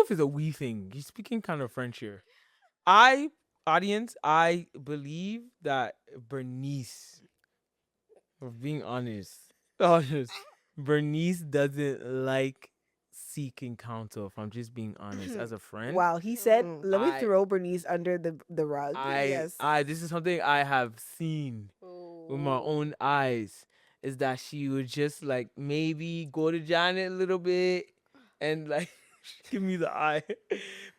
if it's a we thing. He's speaking kind of French here. Audience, I believe that Bernice, for being honest, Bernice doesn't like seeking counsel. If I'm just being honest, as a friend. Wow, he said, "Let me throw Bernice under the rug." Yes, this is something I have seen with my own eyes. Is that she would just like maybe go to Janet a little bit and like give me the eye.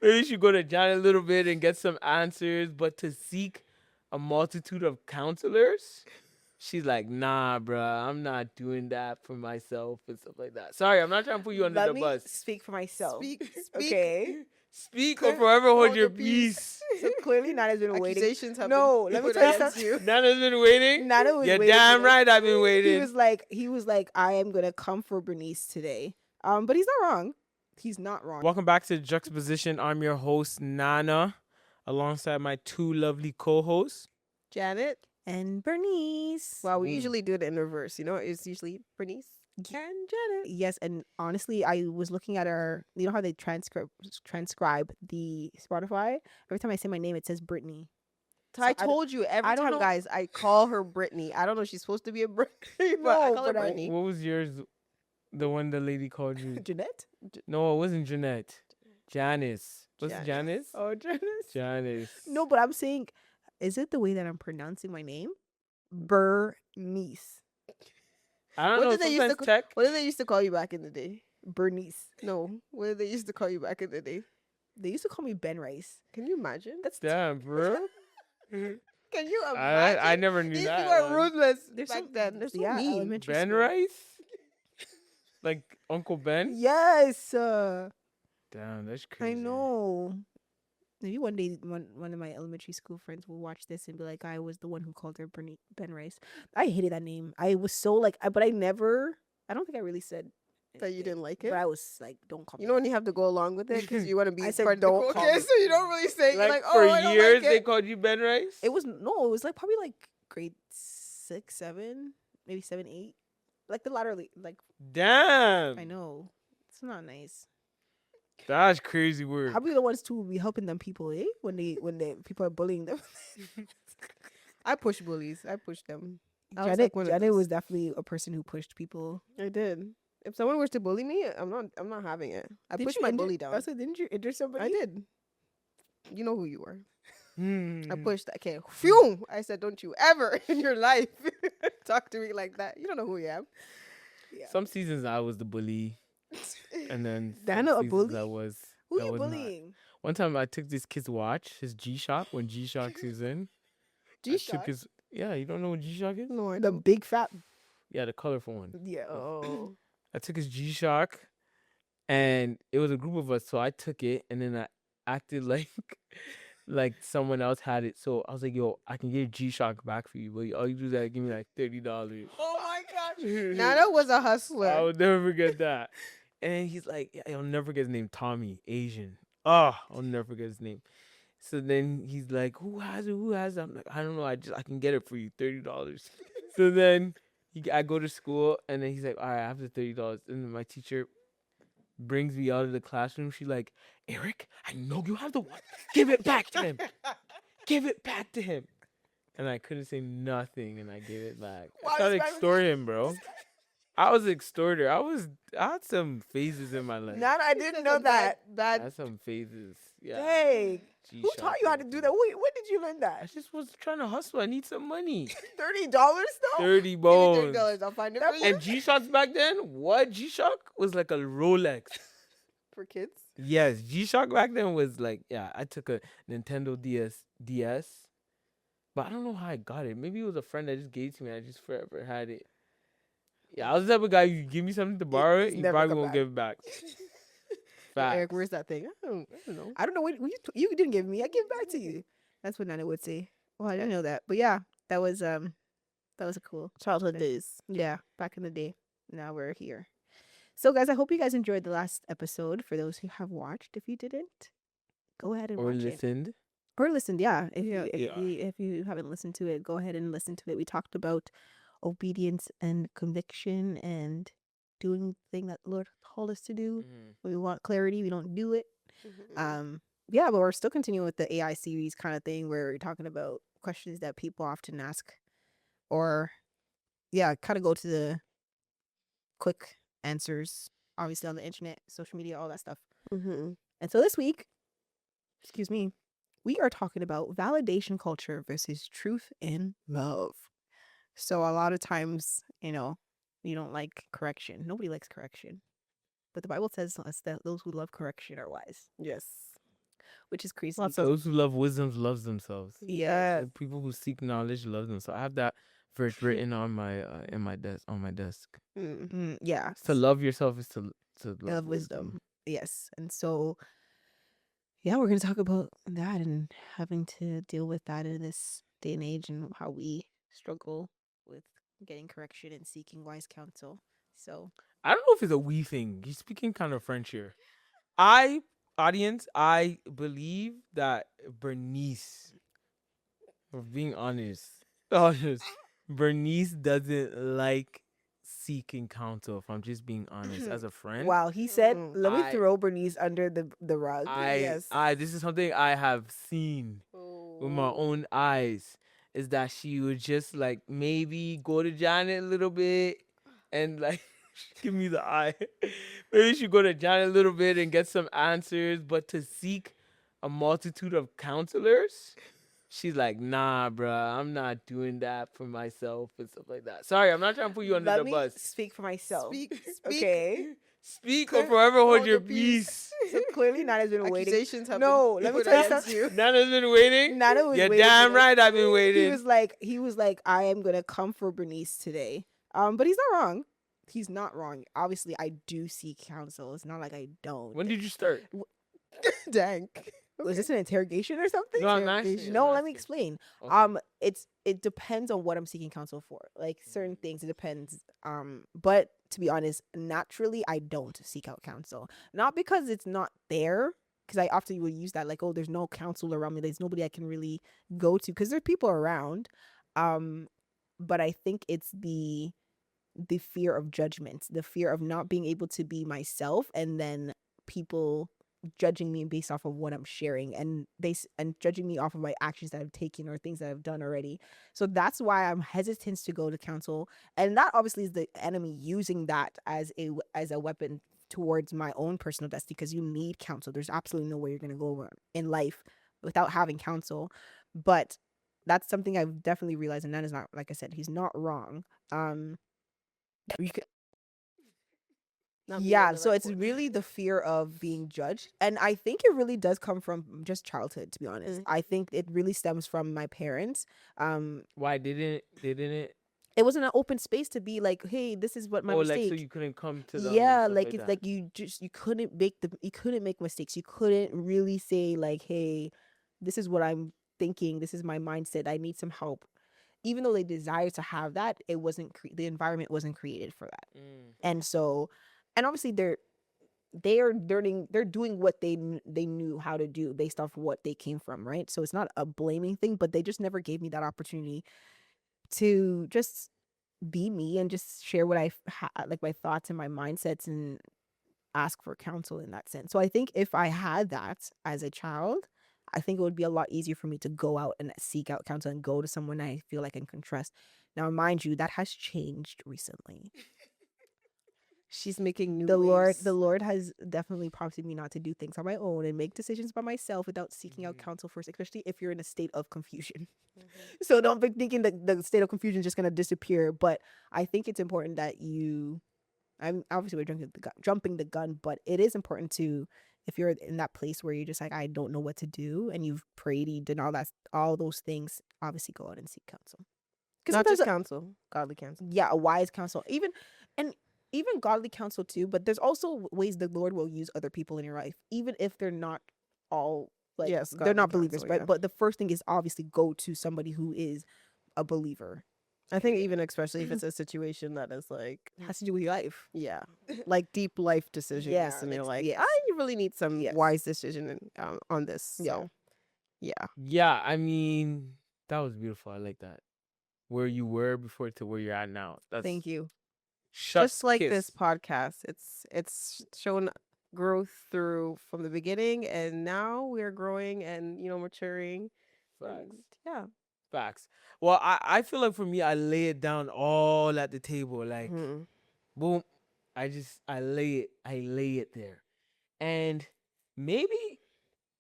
Maybe she go to Janet a little bit and get some answers, but to seek a multitude of counselors, she's like, nah, bruh, I'm not doing that for myself and stuff like that. Sorry, I'm not trying to put you under Let the me bus. speak for myself. Speak. Okay. Speak or forever hold your peace. So clearly, Nana's been waiting. Accusations have No, been let me put tell you against something. Nana's been waiting. Nana was You're waiting. damn for this. right I've been waiting. He was like, I am gonna come for Bernice today. But he's not wrong. He's not wrong. Welcome back to Juxtaposition. I'm your host, Nana, alongside my two lovely co-hosts. Janet. And Bernice. Wow, we usually do it in reverse. You know, it's usually Bernice and Janet. Yes, and honestly, I was looking at you know how they transcribe the Spotify? Every time I say my name, it says Brittany. So I told you every time, guys, I call her Brittany. I don't know if she's supposed to be a Brittany, but I call her Brittany. What was yours? The one the lady called you? Jeanette? No, it wasn't Jeanette. Janice. What's Janice? Oh, Janice. Janice. No, but I'm saying, is it the way that I'm pronouncing my name? Bernice. I don't know. What did they used to call you back in the day? Bernice. No. What did they used to call you back in the day? They used to call me Ben Rice. Can you imagine? That's damn, bro. Can you imagine? I never knew These that. These people are ruthless There's back some, then. They're so yeah, mean. elementary Ben school. Rice? Like Uncle Ben? Yes. Damn, that's crazy. I know. Maybe one day one of my elementary school friends will watch this and be like, I was the one who called her Ben Rice. I hated that name. I was so like, but I don't think I really said that you didn't like it. But I was like, don't call me. You know when you have to go along with it because you want to be I said, part don't of the call cool me. kids, so you don't really say Like, like, oh, for I don't years like it. they called you Ben Rice? It was like probably like grade 6, 7, maybe 7, 8. Like the latter, like. Damn. I know. It's not nice. That's crazy work. How be the ones to be helping them people, when they people are bullying them? I push bullies. I push them. Janet was definitely a person who pushed people. I did. If someone was to bully me, I'm not having it. I pushed my bully down. Also, didn't you injure somebody? I did. You know who you are. Hmm. I pushed. Okay. Phew! I said, don't you ever in your life talk to me like that. You don't know who I am. Yeah. Some seasons I was the bully. And then Dana a bully? Who are you was bullying? Not. One time I took this kid's watch, his G-Shock, when G-Shock is in. G-Shock? Yeah, you don't know what G-Shock is? No, the big fat. Yeah, the colorful one. Yeah. Oh. I took his G-Shock, and it was a group of us, so I took it, and then I acted like someone else had it. So I was like, yo, I can get G-Shock back for you, but all you do is that give me like $30. Oh my gosh. Nana was a hustler. I would never forget that. And then he's like, yeah, I'll never forget his name, Tommy, Asian. Oh, I'll never forget his name. So then he's like, who has it? I'm like, I don't know. I can get it for you, $30. So then I go to school, and then he's like, all right, I have the $30. And then my teacher brings me out of the classroom. She's like, Eric, I know you have the one. Give it back to him. Give it back to him. And I couldn't say nothing, and I gave it back. I tried to extort him, bro. I was an extorter. I had some phases in my life. I didn't know that. I had some phases. Yeah. Hey, who taught you how to do that? When did you learn that? I just was trying to hustle. I need some money. $30 though? 30 bones. $30. I'll find it for you. And G-Shocks back then, what? G-Shock was like a Rolex. For kids? Yes, G-Shock back then was like, yeah, I took a Nintendo DS. But I don't know how I got it. Maybe it was a friend that just gave it to me. I just forever had it. Yeah, I was the type of guy, you give me something to borrow it, you probably won't give it back. Facts. Eric, where's that thing? I don't know. I don't know what you didn't give me. I give it back to you. That's what Nana would say. Well, I didn't know that. But yeah, that was a cool Childhood days. Yeah, back in the day. Now we're here. So guys, I hope you guys enjoyed the last episode. For those who have watched, if you didn't, go ahead and watch listened. it. Or listened, yeah. If you haven't listened to it, go ahead and listen to it. We talked about obedience and conviction and doing the thing that the Lord told us to do. Mm-hmm. When we want clarity, we don't do it. Yeah, but we're still continuing with the AI series kind of thing where we're talking about questions that people often ask, or kind of go to the quick answers, obviously on the internet, social media, all that stuff. And so this week, excuse me, we are talking about validation culture versus truth in love. So a lot of times, you don't like correction. Nobody likes correction. But the Bible says us that those who love correction are wise. Yes. Which is crazy. Those who love wisdom loves themselves. Yeah. And people who seek knowledge love them. So I have that verse written on my in my desk. Yeah. To love yourself is to love wisdom. Yes. And so we're going to talk about that and having to deal with that in this day and age and how we struggle with getting correction and seeking wise counsel. So I don't know if it's a we thing. You're speaking kind of French here. I believe that Bernice, for being honest, Bernice doesn't like seeking counsel. If I'm just being honest, as a friend. Wow, he said, "Let me throw Bernice under the rug." This is something I have seen with my own eyes. Is that she would just like maybe go to Janet a little bit and like give me the eye. Maybe she go to Janet a little bit and get some answers, but to seek a multitude of counselors, she's like, nah, bruh, I'm not doing that for myself and stuff like that. Sorry, I'm not trying to put you under the bus. Let me speak for myself. Speak. Okay. Speak or forever hold your peace. So clearly Nana's been waiting. Accusations have No, been let me put tell you against something. Nana's been waiting? Nana was You're waiting. damn right I've been waiting. He was like, I am gonna come for Bernice today. But he's not wrong. He's not wrong. Obviously, I do seek counsel. It's not like I don't. When did you start? Dang. Was this an interrogation or something? No, I'm asking. No, let me explain. Okay. It depends on what I'm seeking counsel for. Like certain things, it depends. But to be honest, naturally, I don't seek out counsel. Not because it's not there, because I often will use that like, oh, there's no counsel around me. There's nobody I can really go to because there's people around. But I think it's the fear of judgment, the fear of not being able to be myself, and then people judging me based off of what I'm sharing and judging me off of my actions that I've taken or things that I've done already. So that's why I'm hesitant to go to counsel, and that obviously is the enemy using that as a weapon towards my own personal destiny, because you need counsel. There's absolutely no way you're going to go in life without having counsel. But that's something I've definitely realized, and that is not, like I said, he's not wrong. You could, so it's really the fear of being judged, and I think it really does come from just childhood, to be honest. I think it really stems from my parents. Why didn't it? It wasn't an open space to be like, hey, this is what my mistake. Like, so you couldn't come to them. Like it's like you couldn't make mistakes. You couldn't really say like, hey, this is what I'm thinking, this is my mindset, I need some help. Even though they desire to have that, it wasn't the environment wasn't created for that. And so, and obviously they're doing what they knew how to do based off what they came from, right? So it's not a blaming thing, but they just never gave me that opportunity to just be me and just share what I like my thoughts and my mindsets and ask for counsel in that sense. So I think if I had that as a child, I think it would be a lot easier for me to go out and seek out counsel and go to someone I feel like I can trust. Now, mind you, that has changed recently. She's making new waves. The Lord has definitely prompted me not to do things on my own and make decisions by myself without seeking out counsel first, especially if you're in a state of confusion. So don't be thinking that the state of confusion is just going to disappear. But I think it's important that obviously we're jumping the gun, but it is important to, if you're in that place where you're just like, I don't know what to do, and you've prayed, you did all those things, obviously go out and seek counsel. Not just counsel, godly counsel. Yeah, a wise counsel. Even godly counsel too, but there's also ways the Lord will use other people in your life, even if they're not all like, they're not believers, counsel, right? Yeah. But the first thing is obviously go to somebody who is a believer. I think even especially if it's a situation that is like has to do with your life. Yeah. Like deep life decisions. Yeah. And you're like, you really need some wise decision on this. So yeah. Yeah, I mean, that was beautiful. I like that. Where you were before to where you're at now. Thank you. Just like this podcast. It's shown growth through from the beginning, and now we're growing and maturing. Facts. And yeah. Facts. Well, I feel like for me, I lay it down all at the table. Like, Mhm. boom. I lay it there. And maybe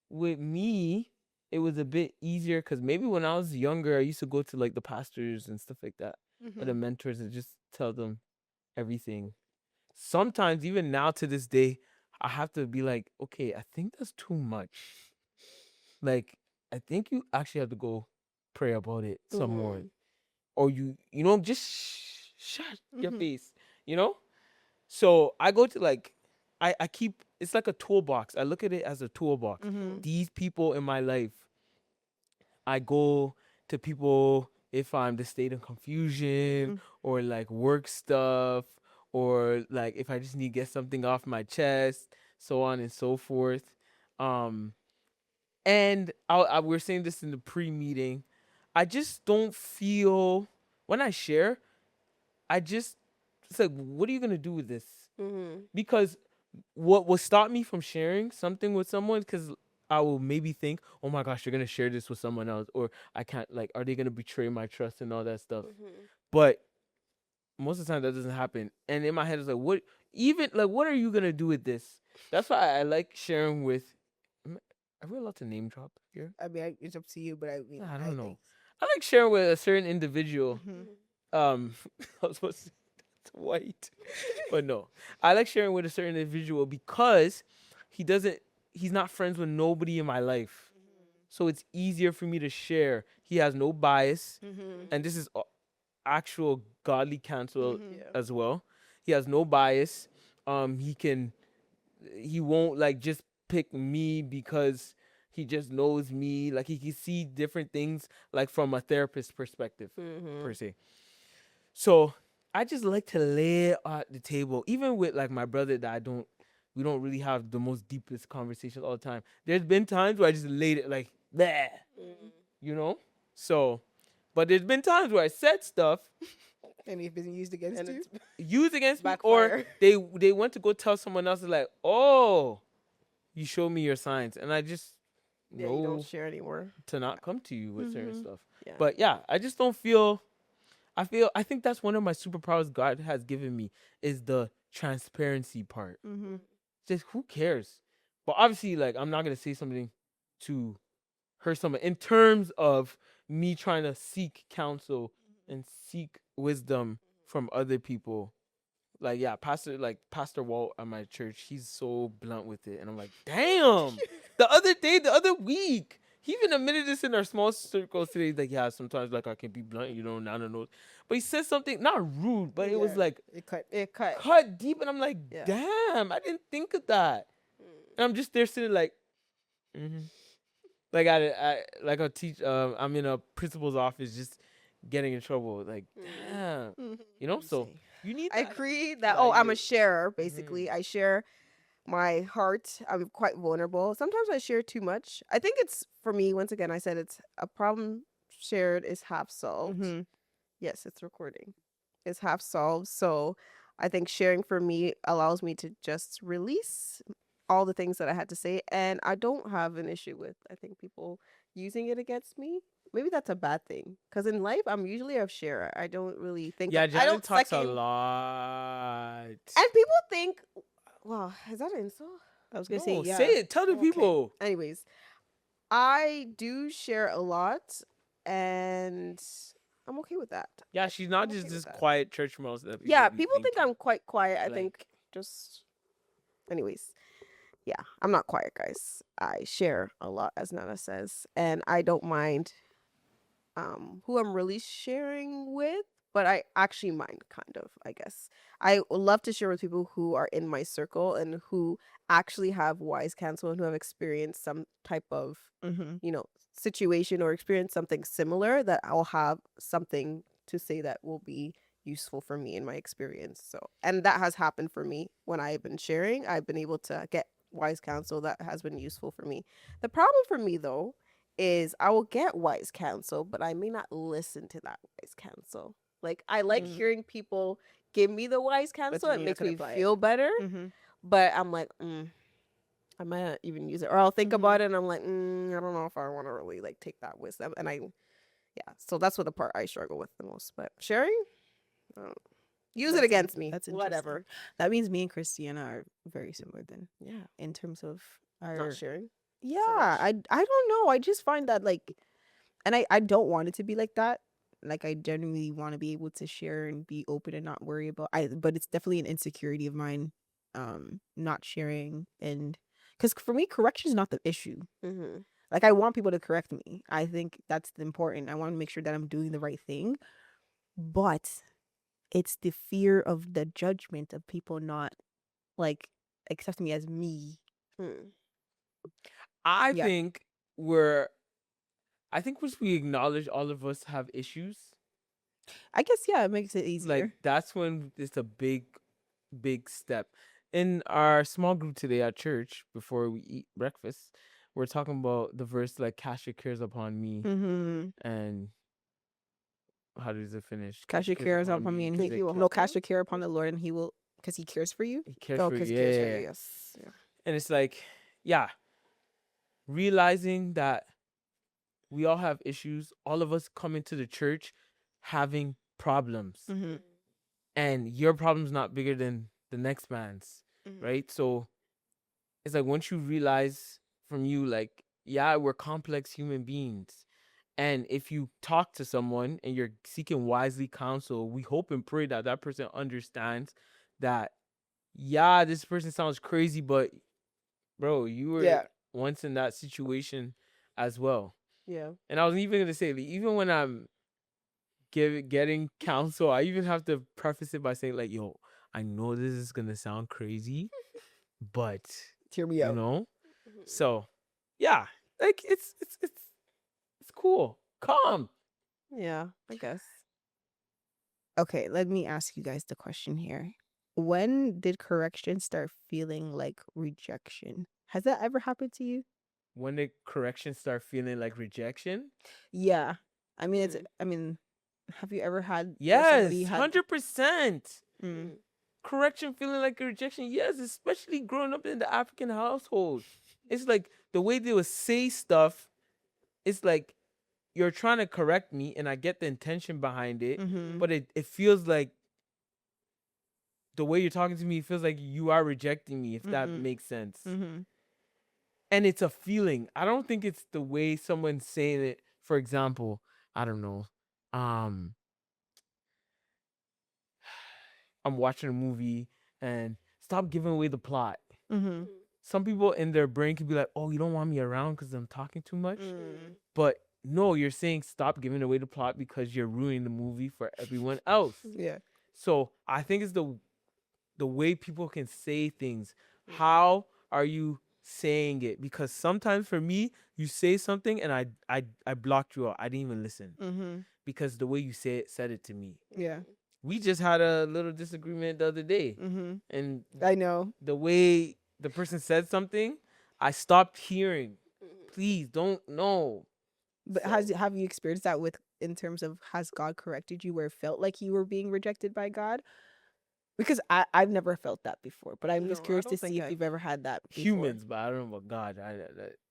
with me, it was a bit easier because maybe when I was younger, I used to go to like the pastors and stuff like that, or the Mhm. mentors, and just tell them everything. Sometimes, even now to this day, I have to be like, okay, I think that's too much. Like, I think you actually have to go pray about it some more, Mhm. or just shut your Mhm. face, you know. So I go to like, I keep it's like a toolbox. I look at it as a toolbox. Mm-hmm. These people in my life, I go to people if I'm the state of confusion or like work stuff, or like if I just need to get something off my chest, so on and so forth. Um, and we're saying this in the pre-meeting. I just don't feel when I share. I just It's like, what are you gonna do with this? Mhm. Because what will stop me from sharing something with someone, because I will maybe think, oh my gosh, you're gonna share this with someone else, or I can't, like, are they gonna betray my trust and all that stuff? Mhm. But most of the time that doesn't happen. And in my head, it's like, what are you gonna do with this? That's why I like sharing with. Are we allowed to name drop here? I mean, it's up to you, but I mean, I I don't know. think. I like sharing with a certain individual. Mm-hmm. I was supposed to say it's white, but no. I like sharing with a certain individual because he's not friends with nobody in my life. So it's easier for me to share. He has no bias, Mm-hmm. and this is actual godly counsel Mm-hmm. Yeah. as well. He has no bias. He won't like just pick me because he just knows me. Like, he can see different things, like from a therapist perspective, per Mhm. se. So I just like to lay it at the table, even with like my brother that we don't really have the most deepest conversations all the time. There's been times where I just laid it like there, Mhm. you know. So, but there's been times where I said stuff And it's been used against And you. it's used against me, or backfire. they went to go tell someone else, like, oh, you showed me your signs, and I just Yeah, you don't know share anymore. to not come to you with certain Mm-hmm. stuff. Yeah. But yeah, I just don't I think that's one of my superpowers God has given me, is the transparency part. Mm-hmm. Just, who cares? But obviously, like, I'm not gonna say something to hurt someone in terms of me trying to seek counsel and seek wisdom from other people. Like, yeah, Pastor Walt at my church, he's so blunt with it, and I'm like, damn. The other week, he even admitted this in our small circles today. He's like, yeah, sometimes like I can be blunt, I don't know. But he said something not rude, but it was Yeah. like It cut. It cut. cut deep, and I'm like, Yeah. damn, I didn't think of that. Mm. And I'm just there sitting like, mm-hmm. Like like I teach. I'm in a principal's office, just getting in trouble. Like, damn, Mm-hmm. So you need I that. agree that I'm a sharer Mm-hmm. basically. I share my heart. I'm quite vulnerable. Sometimes I share too much. I think it's for me, once again, I said it's a problem shared is half solved. Mm-hmm. Yes, it's recording. It's half solved. So I think sharing for me allows me to just release all the things that I had to say. And I don't have an issue with, I think, people using it against me. Maybe that's a bad thing. Because in life, I'm usually a sharer. I don't really think Yeah, I Janet don't talks a second. lot. And people think, wow, is that an insult? I was gonna No, say, yeah. say it. Tell the Okay. people. Anyways, I do share a lot, and I'm okay with that. Yeah, she's not I'm just okay this with that. quiet church mouse that Yeah, be people think thinking. I'm quite quiet. I Like, think just, anyways, yeah, I'm not quiet, guys. I share a lot, as Nana says, and I don't mind who I'm really sharing with, but I actually mind, kind of, I guess. I love to share with people who are in my circle and who actually have wise counsel and who have experienced some type of, Mm-hmm. situation or experienced something similar, that I'll have something to say that will be useful for me in my experience. So, and that has happened for me when I've been sharing. I've been able to get wise counsel that has been useful for me. The problem for me, though, is I will get wise counsel, but I may not listen to that wise counsel. Like, I like hearing people give me the wise counsel. then It you're not makes gonna me apply it. feel better. Mm-hmm. but I'm like, I might not even use it, or I'll think about it and I'm like, I don't know if I want to really like take that wisdom. And so that's what the part I struggle with the most. But sharing, use it against me. That's interesting. Whatever. That means me and Christiana are very similar then. Yeah. In terms of our Not sharing. Yeah, much. I don't know. I just find that like, and I don't want it to be like that. Like I genuinely want to be able to share and be open and not worry about. But it's definitely an insecurity of mine, not sharing, and because for me, correction is not the issue. Mm-hmm. Like I want people to correct me. I think that's important. I want to make sure that I'm doing the right thing, but it's the fear of the judgment of people not like accepting me as me. I Yeah. think once we acknowledge all of us have issues, I guess it makes it easier. like that's when it's a big step. In our small group today at church, before we eat breakfast, we're talking about the verse like cast your cares upon me, and how does it finish? Cast your cares upon me, and He will no, help cast your care upon the Lord, and He will, because He cares for you. He cares Oh, for you. because Yeah. yes. Yeah. And it's like, realizing that we all have issues. All of us come into the church having problems, and your problem's not bigger than the next man's, right? So it's like once you realize from you, like, we're complex human beings. And if you talk to someone and you're seeking wisely counsel, we hope and pray that that person understands that, this person sounds crazy, but bro, you were once in that situation as well. Yeah. And I was even going to say, even when I'm getting counsel, I even have to preface it by saying, like, yo, I know this is going to sound crazy, but hear me out. you know? So, like, it's cool. Calm. Yeah, I guess. Okay, let me ask you guys the question here. When did correction start feeling like rejection? Has that ever happened to you? When did correction start feeling like rejection? Yeah. I mean, have you ever had Yes, 100%. Mm. Correction feeling like a rejection. Yes, especially growing up in the African household. It's like the way they would say stuff, it's like you're trying to correct me and I get the intention behind it, but it feels like the way you're talking to me, it feels like you are rejecting me, if that makes sense. And it's a feeling. I don't think it's the way someone's saying it. For example, I don't know. I'm watching a movie and stop giving away the plot. Some people in their brain could be like, oh, you don't want me around because I'm talking too much. But no, you're saying stop giving away the plot because you're ruining the movie for everyone else. Yeah. So I think it's the way people can say things. How are you saying it? Because sometimes for me, you say something and I blocked you out. I didn't even listen because the way you said it to me. Yeah. We just had a little disagreement the other day, and I know the way the person said something, I stopped hearing. Please don't know. But have you experienced that in terms of, has God corrected you where it felt like you were being rejected by God? Because I've never felt that before, but I'm just curious to see if you've ever had that before. Humans, but I don't know about God.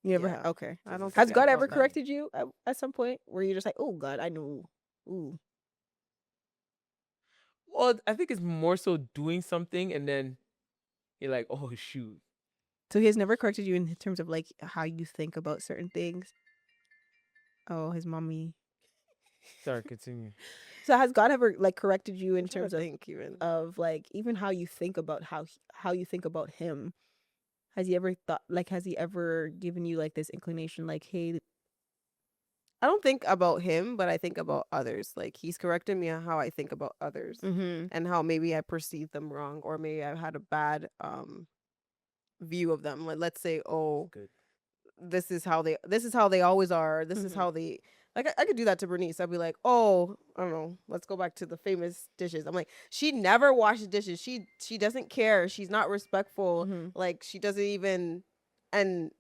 You never had? Okay. I don't Has think God I ever felt that. corrected you at some point where you're just like, oh God, I know. Ooh. Well, I think it's more so doing something and then you're like, oh shoot. So He has never corrected you in terms of like how you think about certain things. Oh, his mommy. Sorry, continue. So has God ever like corrected you in terms of like even how you think about how you think about Him? Has He ever given you like this inclination like, hey? I don't think about Him, but I think about others. Like He's corrected me on how I think about others and how maybe I perceive them wrong, or maybe I've had a bad view of them. Like let's say, oh, Good. this is how they always are. This is how they. Like I could do that to Bernice. I'd be like, oh, I don't know. Let's go back to the famous dishes. I'm like, she never washes dishes. She doesn't care. She's not respectful. Like she doesn't even. And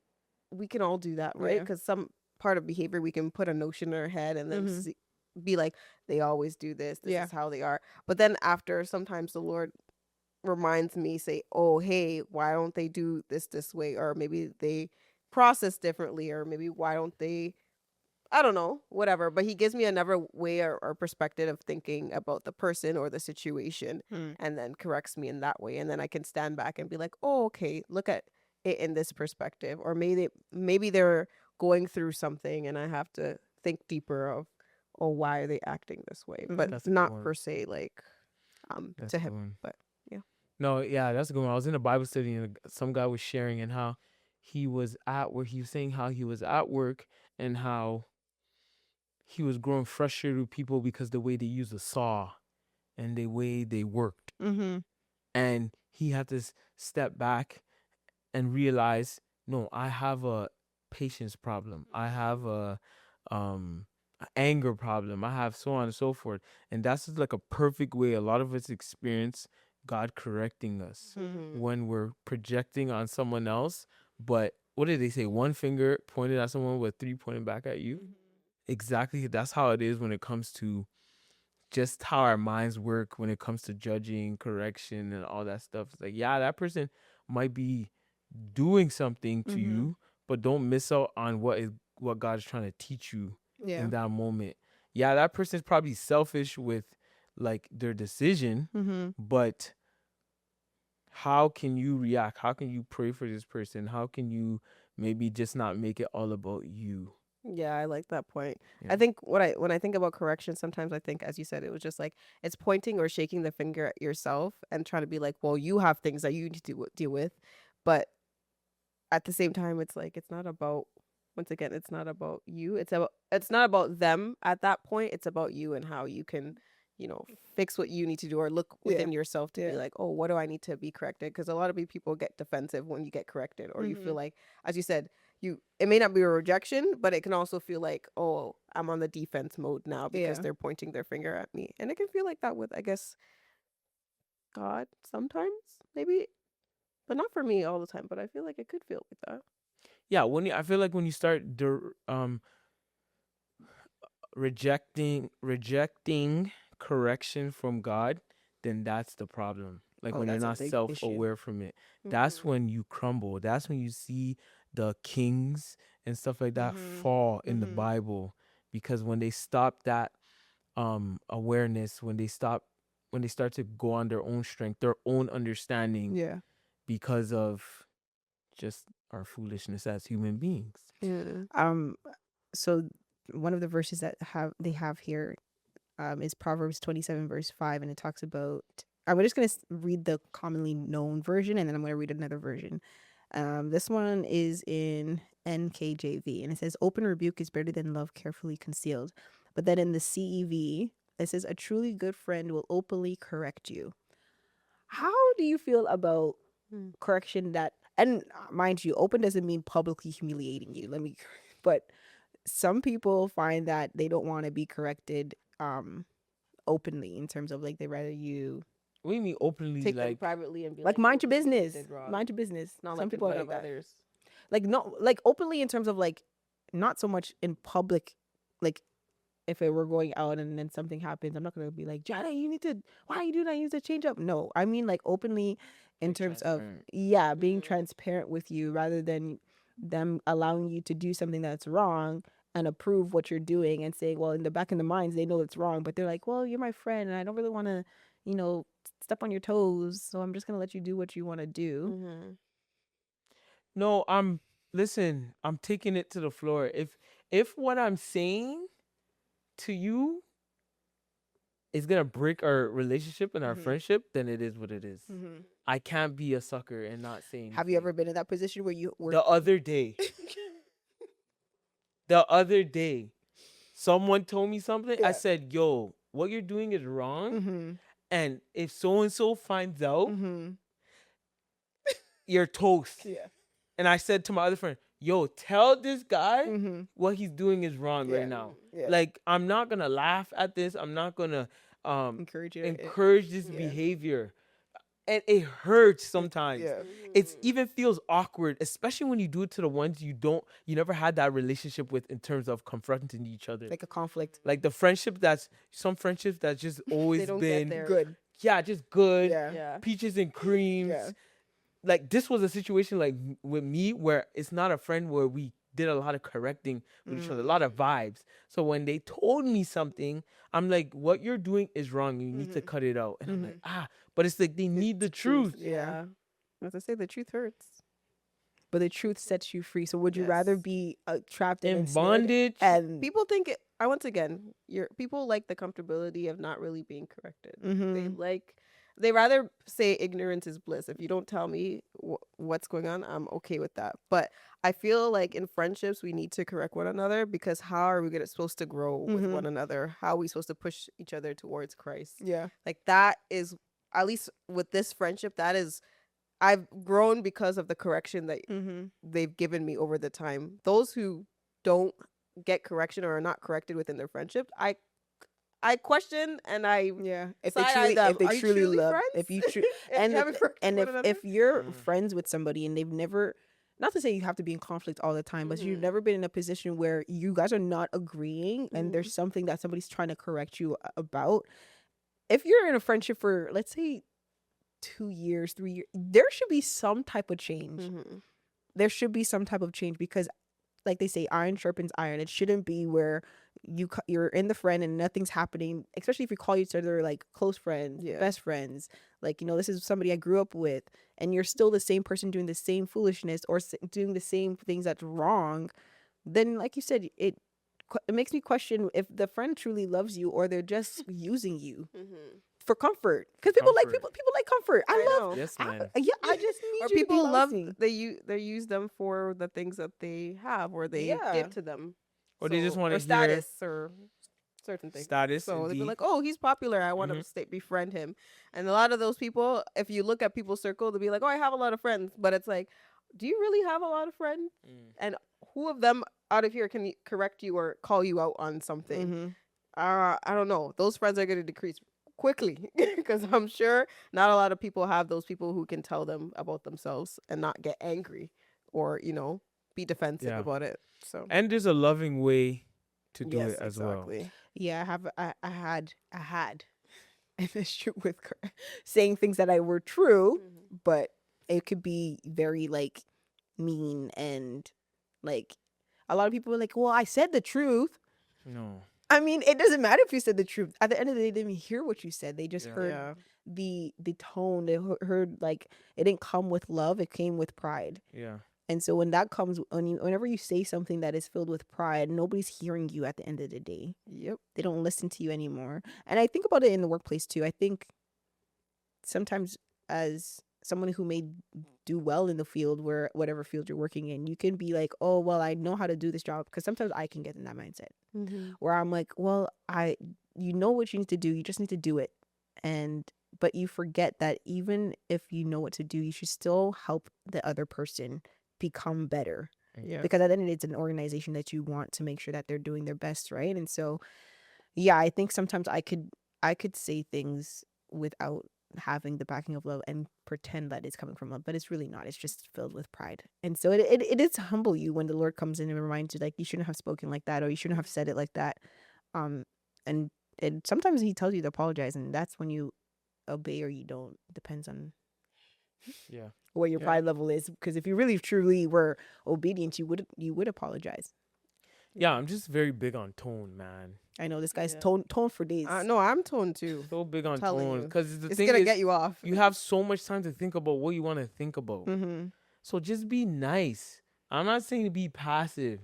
we can all do that, right? Because some part of behavior we can put a notion in our head and then be like, they always do this. This is how they are. But then after, sometimes the Lord reminds me, say, oh, hey, why don't they do this way? Or maybe they process differently, or maybe why don't they, I don't know, whatever. But he gives me another way or perspective of thinking about the person or the situation, and then corrects me in that way. And then I can stand back and be like, oh, okay, look at it in this perspective. Or maybe they're going through something and I have to think deeper of, oh, why are they acting this way? But That's a not good one. per se like That's to a good him. one. But yeah. No, yeah, that's a good one. I was in a Bible study and some guy was sharing and how he was at work. He was saying how he was at work and how he was growing frustrated with people because the way they use a saw and the way they worked. Mm-hmm. And he had to step back and realize, no, I have a patience problem. I have a anger problem. I have so on and so forth. And that's just like a perfect way a lot of us experience God correcting us when we're projecting on someone else. But what did they say? One finger pointed at someone with three pointing back at you. Exactly. That's how it is when it comes to just how our minds work when it comes to judging, correction, and all that stuff. It's like, yeah, that person might be doing something to you, but don't miss out on what God is trying to teach you in that moment. Yeah, that person's probably selfish with like their decision, but how can you react? How can you pray for this person? How can you maybe just not make it all about you? Yeah, I like that point. Yeah. I think when I think about correction, sometimes I think, as you said, it was just like it's pointing or shaking the finger at yourself and trying to be like, well, you have things that you need to deal with, but at the same time, it's like it's not about. Once again, it's not about you. It's not about them at that point. It's about you and how you can, fix what you need to do or look within yourself to be like, oh, what do I need to be corrected? Because a lot of people get defensive when you get corrected, or you feel like, as you said, it may not be a rejection, but it can also feel like, oh, I'm on the defense mode now because they're pointing their finger at me. And it can feel like that with, I guess, God sometimes, maybe, but not for me all the time. But I feel like it could feel like that. Yeah, I feel like when you start rejecting correction from God, then that's the problem. Like when you're not self-aware from it, that's when you crumble. That's when you see the kings and stuff like that fall in the Bible, because when they stop that awareness, when they start to go on their own strength, their own understanding, because of just our foolishness as human beings. So one of the verses that they have here is Proverbs 27 verse 5, and it talks about, I'm just going to read the commonly known version, and then I'm going to read another version. This one is in NKJV, and it says, open rebuke is better than love carefully concealed. But then in the CEV, it says, a truly good friend will openly correct you. How do you feel about correction that, and mind you, open doesn't mean publicly humiliating you. But some people find that they don't want to be corrected openly, in terms of like they rather you What do you mean openly? take like them privately and be like mind your business. Mind your business. Not Some like people in are front like of that. others. Like no, like openly in terms of like not so much in public. Like if it were going out and then something happens, I'm not gonna be like, Jada, why are you doing that? You need to change up. No, I mean like openly in Like terms of transparent. being transparent with you, rather than them allowing you to do something that's wrong and approve what you're doing and saying, well, in the back of the minds they know it's wrong, but they're like, well, you're my friend and I don't really want to, step on your toes, so I'm just gonna let you do what you want to do. No, I'm taking it to the floor. If what I'm saying to you is gonna break our relationship and our friendship, then it is what it is. I can't be a sucker and not say anything. Have you ever been in that position where you were The other day, someone told me something. I said, yo, what you're doing is wrong. And if so and so finds out, you're toast. And I said to my other friend, yo, tell this guy what he's doing is wrong right now. Like, I'm not gonna laugh at this. I'm not gonna encourage this behavior. And it hurts sometimes. It even feels awkward, especially when you do it to the ones you never had that relationship with, in terms of confronting each other. like a conflict? Like some friendships that's just always been get there. Good. yeah, just good. Yeah. Yeah. Peaches and creams. Yeah. Like this was a situation like with me where it's not a friend where we did a lot of correcting with each other, a lot of vibes. So when they told me something, I'm like, what you're doing is wrong. You need to cut it out. And I'm like, but it's like they need the truth. Yeah. As I say, the truth hurts. But the truth sets you free. So would you rather Yes. be trapped and In ensnared bondage. and People think it. I once again, people like the comfortability of not really being corrected. They rather say ignorance is bliss. If you don't tell me what's going on, I'm okay with that. But I feel like in friendships we need to correct one another, because how are we supposed to grow with one another? How are we supposed to push each other towards Christ? yeah. Like that is, at least with this friendship, that is, I've grown because of the correction that they've given me over the time. Those who don't get correction or are not corrected within their friendship, I question and I If side-eye them. if they Are you truly love, friends? if you If you haven't corrected and one if another? you're friends with somebody and they've never, not to say you have to be in conflict all the time, but you've never been in a position where you guys are not agreeing and there's something that somebody's trying to correct you about. If you're in a friendship for, let's say, 2 years, 3 years, there should be some type of change. There should be some type of change, because like they say, iron sharpens iron. It shouldn't be where you're in the friend and nothing's happening, especially if you call each other like close friends, best friends. Like, this is somebody I grew up with, and you're still the same person doing the same foolishness or doing the same things that's wrong. Then, like you said, it makes me question if the friend truly loves you or they're just using you for comfort. Because people like comfort. I love. know. Yes, man. I just need Or you people to be love me. they use them for the things that they have or they give to them. Or they just want to or hear status or certain things. status. So they'd be indeed. like, "Oh, he's popular. I want to befriend him." And a lot of those people, if you look at people's circle, they'll be like, "Oh, I have a lot of friends," but it's like, do you really have a lot of friends? And who of them out of here can correct you or call you out on something? I don't know. Those friends are going to decrease quickly, because I'm sure not a lot of people have those people who can tell them about themselves and not get angry or be defensive about it. So And there's a loving way to do it as well. Yeah, I had an issue with saying things that were true, but it could be very like mean, and like a lot of people were like, "Well, I said the truth." No. I mean, it doesn't matter if you said the truth. At the end of the day, they didn't even hear what you said. They just heard the tone. They heard like it didn't come with love. It came with pride. Yeah. And so when that comes, whenever you say something that is filled with pride, nobody's hearing you at the end of the day. Yep. They don't listen to you anymore. And I think about it in the workplace too. I think sometimes as someone who may do well in the field, where whatever field you're working in, you can be like, "Oh, well, I know how to do this job," because sometimes I can get in that mindset where I'm like, "Well, you know what you need to do. You just need to do it." But you forget that even if you know what to do, you should still help the other person become better. Yeah. Because at the end of the day, it's an organization that you want to make sure that they're doing their best, right? And so, yeah, I think sometimes I could say things without having the backing of love and pretend that it's coming from love, but it's really not. It's just filled with pride. And so it is humble you when the Lord comes in and reminds you, like, you shouldn't have spoken like that, or you shouldn't have said it like that. And sometimes he tells you to apologize, and that's when you obey or you don't. Depends on where your pride level is. Because if you really truly were obedient, you would apologize. Yeah, I'm just very big on tone, man. I know this guy's tone for days. No, I'm toned too. So big on Telling tone you. because the It's thing gonna is, get you off. you have so much time to think about what you want to think about. So just be nice. I'm not saying to be passive.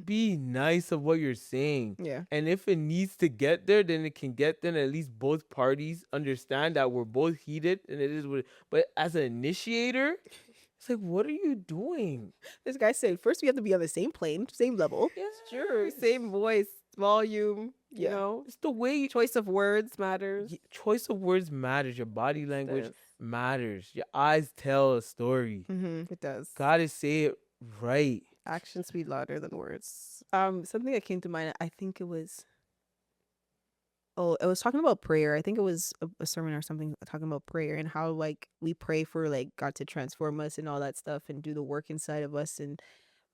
Be nice of what you're saying. Yeah. And if it needs to get there, then it can get there. And at least both parties understand that we're both heated, and it is what. But as an initiator, it's like, what are you doing? This guy said, first we have to be on the same plane, same level. Yes, sure. Same voice, volume. You Yeah. know, It's the way choice of words matters. choice of words matters. Your body language Does. matters. Your eyes tell a story. It does. Gotta say it right. Actions speak louder than words. Something that came to mind, I think it was talking about prayer. I think it was a sermon or something talking about prayer and how like we pray for like God to transform us and all that stuff and do the work inside of us. And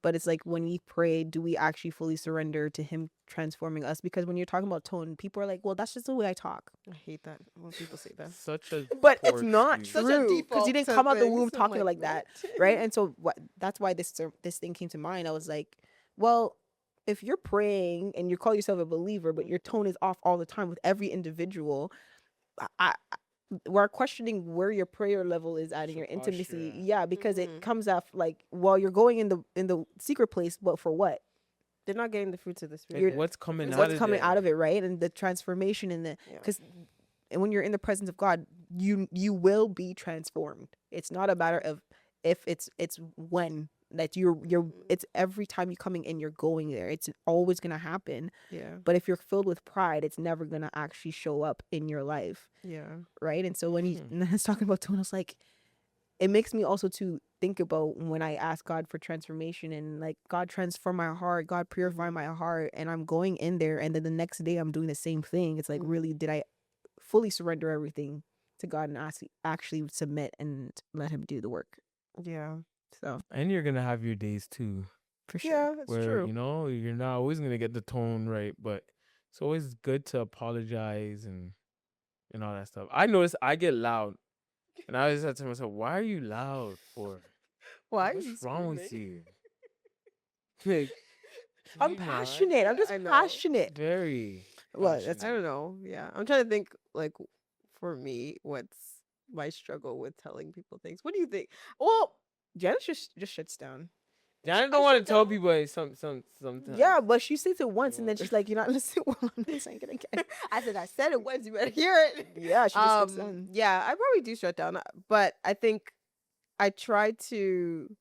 But it's like when we pray, do we actually fully surrender to him transforming us? Because when you're talking about tone, people are like, well, that's just the way I talk. I hate that when people say that. Such a But it's poor not excuse. Such a true because you default didn't to come out the things. womb I'm talking like, like that, what? right? And so that's why this thing came to mind. I was like, well, if you're praying and you call yourself a believer, but your tone is off all the time with every individual, we're questioning where your prayer level is at in your Your intimacy. posture. Yeah, because Mhm. it comes off like, well, you're going in the secret place, but for what? They're not getting the fruits of the Like, spirit. what's coming out What's of coming there? out of it, right? And the transformation and the Yeah. because and when you're in the presence of God, you will be transformed. It's not a matter of if, it's when that you're it's every time you're coming in, you're going there. It's always gonna happen. Yeah. But if you're filled with pride, it's never gonna actually show up in your life, Yeah. right? And so when he was talking about tone, I was like, it makes me also to think about when I ask God for transformation and like, God transform my heart, God purify my heart, and I'm going in there, and then the next day I'm doing the same thing. It's like, really, did I fully surrender everything to God and actually submit and let him do the work? Yeah. So And you're gonna have your days too, for sure. Yeah, it's where true. you know you're not always gonna get the tone right, but it's always good to apologize and all that stuff. I notice I get loud, and I always said to myself, "Why are you loud for? Why? What's wrong with you?" Like, can I'm you not? passionate. I'm just I know. passionate. Very. Well, that's- I don't know. Yeah. I'm trying to think, like, for me, what's my struggle with telling people things. What do you think? Well, Janice just shuts down. Janet don't want to tell people sometimes. Yeah, but she says it once and then she's like, "You're not listening." Well, I'm not saying it again. I said it once, you better hear it. Yeah, she just shuts down. Yeah, I probably do shut down, but I think I try to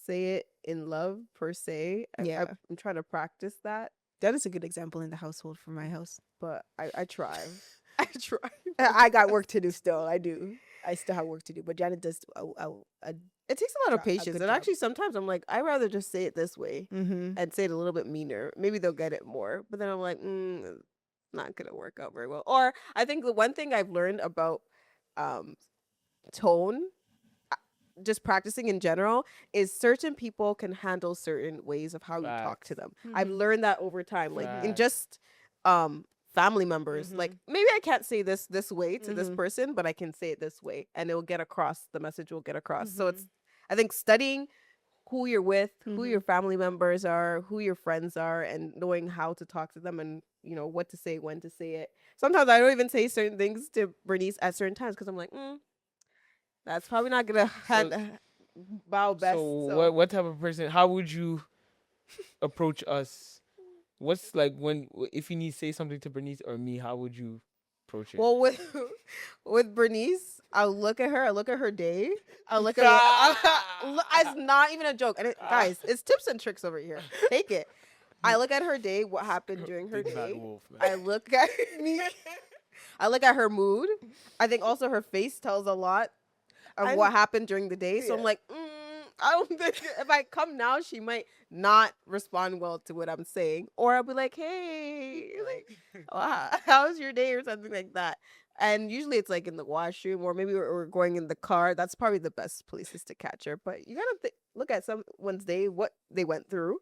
say it in love per se. Yeah. I'm trying to practice that, That is a good example in the household for my house. but I try. I try. I got work to do still. I do. I still have work to do. But Janet does It takes a lot of a patience, good and job. actually sometimes I'm like, I'd rather just say it this way mm-hmm. and say it a little bit meaner. Maybe they'll get it more. But then I'm like, not gonna work out very well. Or I think the one thing I've learned about tone, just practicing in general, is certain people can handle certain ways of how you talk to them. I've learned that over time, like in Facts. just family members. Like maybe I can't say this way to this person, but I can say it this way, and it will get across. The message will get across. So it's, I think, studying who you're with, who your family members are, who your friends are, and knowing how to talk to them, and you know what to say, when to say it. Sometimes I don't even say certain things to Bernice at certain times because I'm like, that's probably not gonna bow best. So what type of person? How would you approach us? What's like when if you need to say something to Bernice or me? How would you approach it? Well, with Bernice, I'll look at her day. I'll look at it's not even a joke. And guys, it's tips and tricks over here. Take it. I look at her day, what happened during her Big bad day. wolf, man. I look at I look at her mood. I think also her face tells a lot of what happened during the day. So I'm like, I don't think if I come now, she might not respond well to what I'm saying. Or I'll be like, hey, like, how's your day, or something like that. And usually it's like in the washroom, or maybe we're going in the car. That's probably the best places to catch her. But you gotta look at someone's day, what they went through.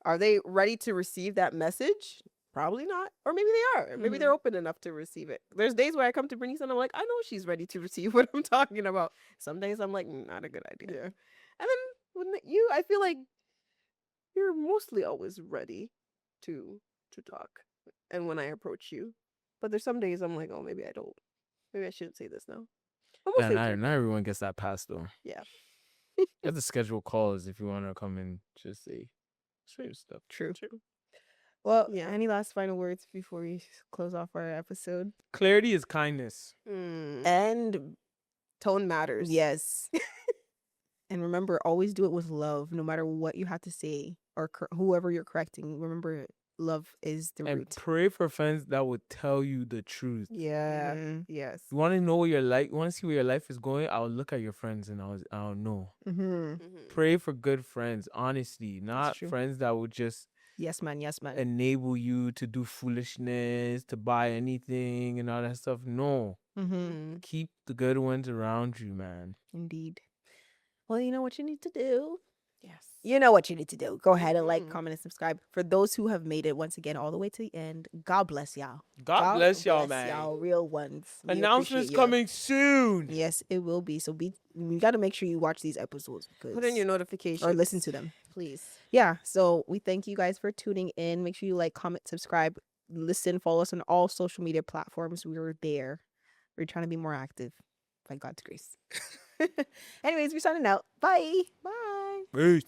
Are they ready to receive that message? Probably not. Or maybe they are. Maybe they're open enough to receive it. There's days where I come to Bernice and I'm like, I know she's ready to receive what I'm talking about. Some days I'm like, not a good idea. Yeah. And then when I feel like you're mostly always ready to talk. And when I approach you. But there's some days I'm like, oh, maybe I don't. Maybe I shouldn't say this now. But Yeah, mostly not everyone gets that pass though. Yeah. You have to schedule calls if you want to come and just say straight stuff. True. Well, Yeah. any last final words before we close off our episode? Clarity is kindness. And tone matters. yes. And remember, always do it with love, no matter what you have to say or whoever you're correcting. Remember, love is the And root. pray for friends that will tell you the truth. Yeah. Yes. You want to know what your life, you want to see where your life is going? I'll look at your friends and I'll know. Pray for good friends, honestly, not true. friends that will just Yes, man. enable you to do foolishness, to buy anything and all that stuff. No. Keep the good ones around you, man. Indeed. Well, you know what you need to do? Yes. You know what you need to do. Go ahead and like, Mhm. comment, and subscribe. For those who have made it once again all the way to the end, God bless y'all. God bless y'all, man. Y'all, real ones. We Announcements appreciate y'all. coming soon. Yes, it will be. So you got to make sure you watch these episodes Put in your notifications or listen to them. please. Yeah. So we thank you guys for tuning in. Make sure you like, comment, subscribe, listen, follow us on all social media platforms. We are there. We're trying to be more active by God's grace. Anyways, we're signing out. Bye. Bye. Peace.